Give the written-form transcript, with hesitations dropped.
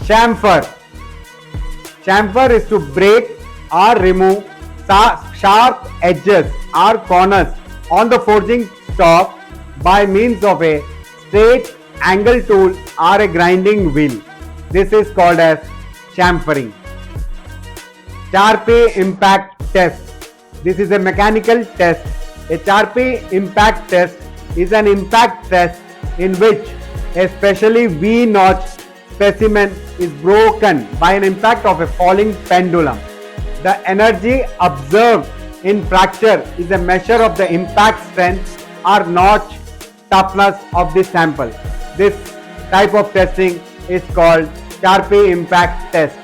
Chamfer. Chamfer is to break or remove sharp edges or corners on the forging stock by means of a straight angle tool or a grinding wheel. This is called as chamfering. Charpy impact test. This is a mechanical test. A Charpy impact test is an impact test in which a specially V-notch specimen is broken by an impact of a falling pendulum. The energy observed in fracture is a measure of the impact strength or notch toughness of the sample. This type of testing is called Charpy impact test.